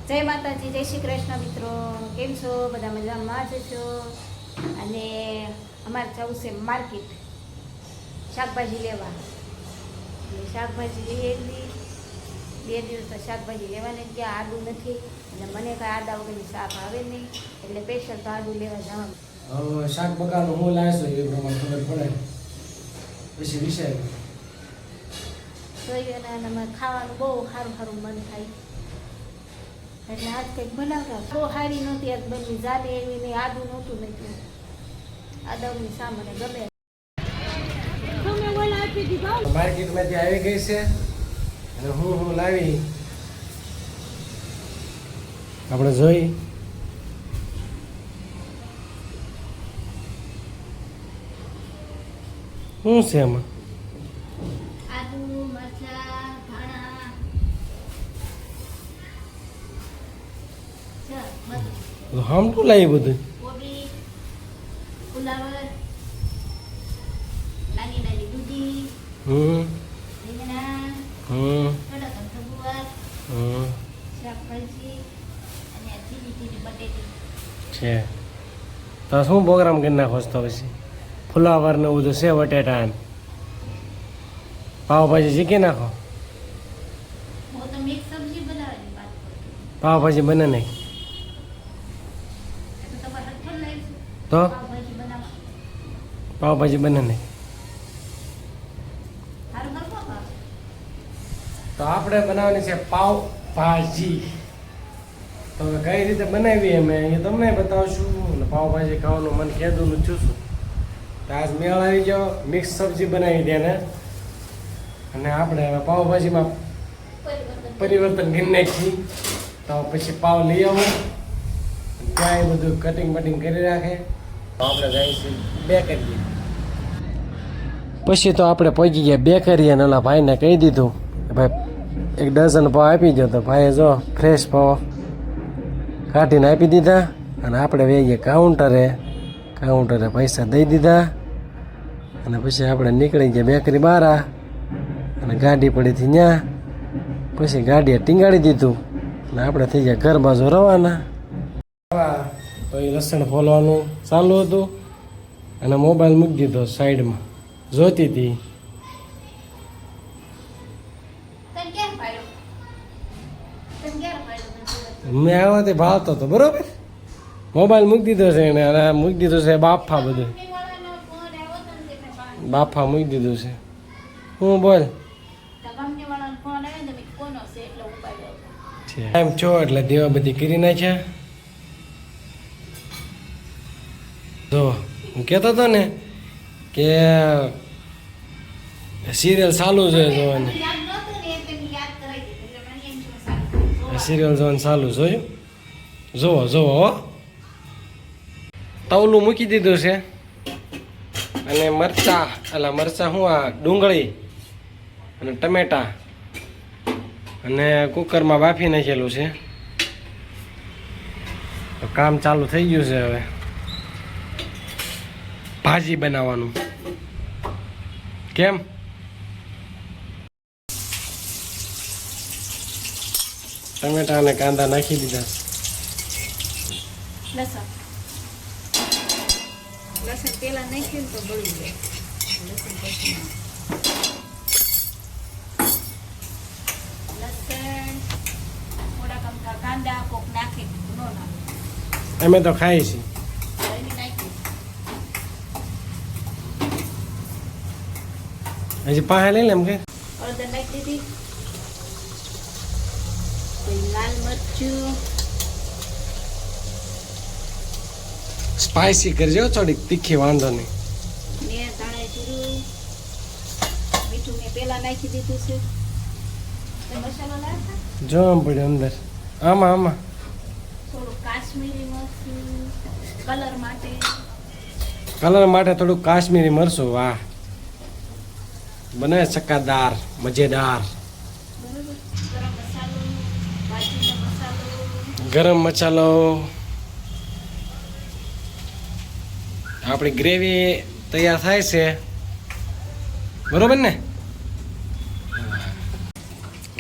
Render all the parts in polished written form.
જય માતાજી, જય શ્રી કૃષ્ણ મિત્રો. કેમ છો? બધા મજામાં જ છો? અને અમારે જવું છે માર્કેટ શાકભાજી લેવા. એટલે શાકભાજી લઈ આવી. 2 દિવસ તો શાકભાજી લેવાની ગયા, આદુ નથી અને મને કાંઈ આદા વગરની શાક આવે નહીં, એટલે સ્પેશિયલ તો આદુ લેવા જવાનું. શાક બકાનું હું લાવશો એ પ્રમાણે ખબર પડે પછી વિષય જોઈએ ને અમારે ખાવાનું બહુ સારું સારું મન થાય એટલે આજ કંઈક બનાવતા. બહુ સારી નહોતી આજ બની, જાડી એવી નહીં, આદુ નહોતું નહીં. આદાની શા મને ગમે. માર્કેટમાંથી આવી ગઈ છે અને હું લાવી આપણે જોઈ. શું છે એમાં? આદુ, મરચાં, ધાણા, હામટું લાવી બધું. કોબી, ફુલાવર, નાની નાની દૂધી, રીંગણા, કડક ગુવાર, શાકભાજી અને આ ઝીણી ઝીણી બટેટી છે. તો શું પ્રોગ્રામ કરી નાખો તો પછી? ફુલાવર ને બધું છે, બટેટા પાવભાજી શીખી નાખો. હું તો મિક્સ સબ્જી બનાવવાની વાત કરું. પાવભાજી બને નહીં તો તમારે હથો લાવીશું તો પાવભાજી બનાવવા. પાવભાજી બને નહીં સારું કરવો બાપ. તો આપણે બનાવવાની છે પાવભાજી. તો હવે કઈ રીતે બનાવી અમે એ તમને બતાવશું. અને પાવભાજી ખાવાનું મન કહેતું છું તો આજ મેળ આવી જાઓ, મિક્સ સબ્જી બનાવી દે ને. અને આપણે હવે પાવભાજીમાં પરિવર્તન કરી નાખી. તો પછી પાવ લઈ આવું, ત્યાં એ બધું કટિંગ બટિંગ કરી રાખે. તો આપણે જઈશું બેકરી. પછી તો આપણે પહોંચી ગયા બેકરી અને ઓલા ભાઈને કહી દીધું કે ભાઈ 1 ડઝન પાવ આપી દો. તો ભાઈએ જો ફ્રેશ પાવ કાઢીને આપી દીધા. અને આપણે વહી કાઉન્ટરે પૈસા દઈ દીધા. અને પછી આપણે નીકળી ગયા બેકરી બહાર. અને ગાડી પડી હતી ત્યાં. પછી ગાડીએ ટીંગાડી દીધું અને આપણે થઈ ગયા ઘર બાજુ રવાના. તો એ લસણ ફોલવાનું ચાલુ હતું અને મોબાઈલ મૂકી દીધો સાઈડમાં, જોતી હતી. તને ક્યાં પાડ્યો? મેં આવવાથી ભાવતો હતો બરોબર. મોબાઈલ મૂકી દીધો છે એને, અને મૂકી દીધું છે બાફા બધું. બાફા મૂકી દીધું છે. હું બોલ એમ છો એટલે દેવા બધી કરી નાખ્યા. જો હું કહેતો હતો ને કે સિરિયલ ચાલુ છે જોવાની. સિરિયલ જોવાનું ચાલુ જોયું. જોવો હો. તવલું મૂકી દીધું છે અને મરચાં શું આ ડુંગળી અને ટમેટા અને કુકરમાં બાફી નાખેલું છે. તો કામ ચાલુ થઈ ગયું છે હવે ભાજી બનાવવાનું. કેમ? ટમેટા અને કાંદા નાખી દીધા. લસણ પેલા નાખ્યું ને તો બળી જાય. લસણ પછી લસણ થોડા કમતા કાંદા કોક નાખી ન નાખે. અમે તો ખાઈ છીએ. હજી પાસે લઈ લે એમ કે હળદર નાખી દીધી. લાલ મરચું સ્પાઈસી કરજો, થોડીક તીખી, વાંધો નહીં. ને ધાણા જીરું મીઠું મેં પેલા નાખી દીધું છે. મસાલો નાખતા જો આમ પડ્યો અંદર. આમાં થોડું કાશ્મીરી મરચું કલર માટે. થોડુંક કાશ્મીરી મરચું. વાહ, બને ચક્કાદાર, મજેદાર. ગરમ મસાલો. આપણી ગ્રેવી તૈયાર થાય છે બરોબર ને?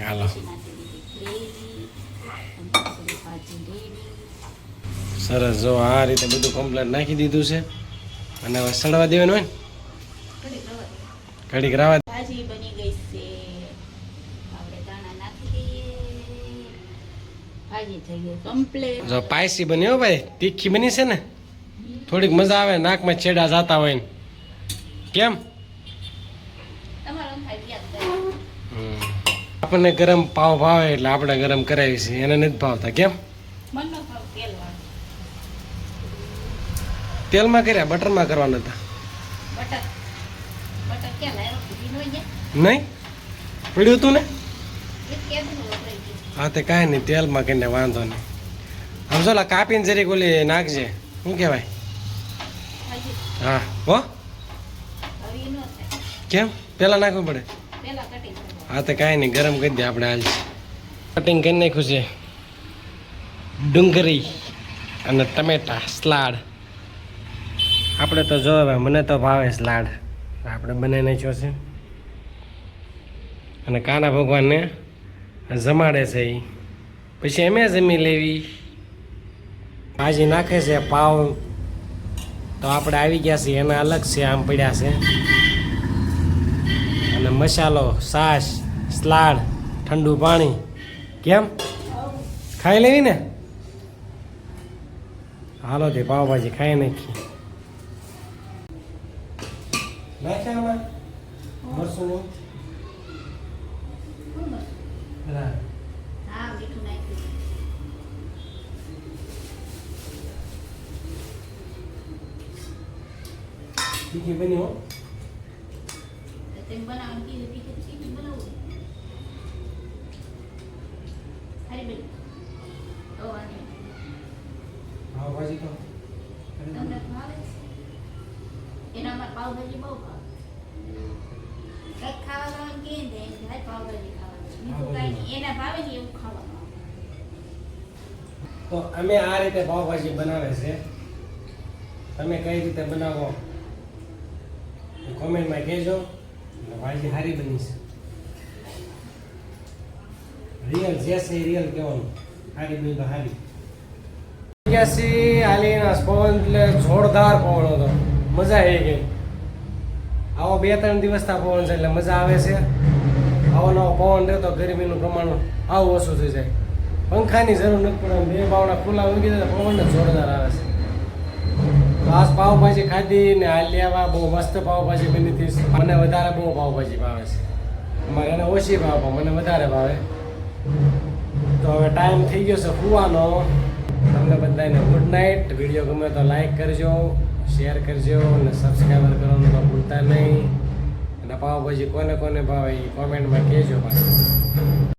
હાલો ભાજી રેડી. સરસ, જો આ રીતે બધું કમ્પ્લેટ નાખી દીધું છે અને હવે સડવા દેવાનું હોય ને થોડીક રવા દે. ઘડીક રાવા. ભાજી બની ગઈ છે. આપણે દાણા નાખી દઈએ. ભાજી થઈ ગઈ કમ્પ્લીટ. જો પાયસી બની હો ભાઈ, તીખી બની છે ને, થોડીક મજા આવે, નાકમાં છેડા જાતા હોય ને. કેમ? તમારો ખાઈ યાદ કરો. આપણને ગરમ પાવ ભાવે એટલે આપણે ગરમ કરાવી છે, એને નથી ભાવતા. કેમ? મનનો ભાવ તેલ વાળો. તેલમાં કર્યા, બટરમાં કરવાના હતા. બટર બટર ક્યાં લાવ્યો? કીધી નો અહીંયા. નહીં પડ્યું હતું ને? એ કેદું વપરાઈ ગયું. હા તે કાંઈ નહીં, તેલમાં કરીને વાંધો નહીં. આમ જો લા કાપીને જરીક ઓલી નાખજે, શું કહેવાય? ભાજી હા હો. હવે એ નો થાય. કેમ પેલા નાખવું પડે? પેલા કટિંગ કરવાનું. હા તો કાંઈ નહીં, ગરમ કરી દે આપણે હાલ. કટિંગ કરી નાખ્યું છે ડુંગળી અને ટમેટા સલાડ. આપણે તો જો હવે મને તો ભાવે સલાડ, આપણે બનાવી નાખ્યો છે. અને કાના ભગવાનને જમાડે છે એ, પછી અમે જમી લેવી. ભાજી નાખે છે પાવ, તો આપણે આવી ગયા છીએ, એના અલગ છે, આમ પડ્યા છે. અને મસાલો, છાશ, સલાડ, ઠંડુ પાણી. કેમ ખાઈ લેવી ને? હાલો તે પાવભાજી ખાઈ નાખી. નાખ્યા આમાં મરસું નહીં? હા મીઠું નાખ્યું. તીખી બની હો. તેમ બનાવવાનું કીધું તીખું તીખું બનાવવું. હારી બેન. ઓ આને પાવભાજી તો તમને ભાવે છે? એના અમારે પાવભાજી બહુ ભાવે. કંઈક ખાવા ખાવાનું કહે ને એમ થાય પાવભાજી ખાવાનું. બીજું કાંઈ નહીં. એના ભાવે ને એવું ખાવાનું. તો અમે આ રીતે પાવભાજી બનાવે છે. તમે કઈ રીતે બનાવો કોમેન્ટમાં કહેજો. અને ભાજી સારી બની છે. રિયલ જે છે એ રિયલ કહેવાનું. સારી બની તો સારી. હાલીના પવન એટલે જોરદાર પવન હતો, મજા આવી ગઈ. આવો 2-3 દિવસના પવન છે એટલે મજા આવે છે. આવો નવો પવન રહે તો ગરમીનું પ્રમાણ આવું ઓછું થઈ જાય. પંખાની જરૂર નથી પડે, 2 બાવડા ખુલ્લા મૂકી દે તો પવન જ જોરદાર આવે છે. તો આ પાવભાજી ખાધી ને હાલ્યાવા બહુ મસ્ત પાવભાજી બની હતી. મને વધારે બહુ પાવભાજી ભાવે છે. અમારે એને ઓછી ભાવે પણ મને વધારે ભાવે. તો હવે ટાઈમ થઈ ગયો છે સુવાનો. તમને બધાને ગુડ નાઇટ. વિડીયો ગમે તો લાઈક કરજો, શેર કરજો અને સબસ્ક્રાઈબર કરવાનું તો ભૂલતા નહીં. અને પાવભાજી કોને કોને ભાવે એ કોમેન્ટમાં કહેજો પાછું.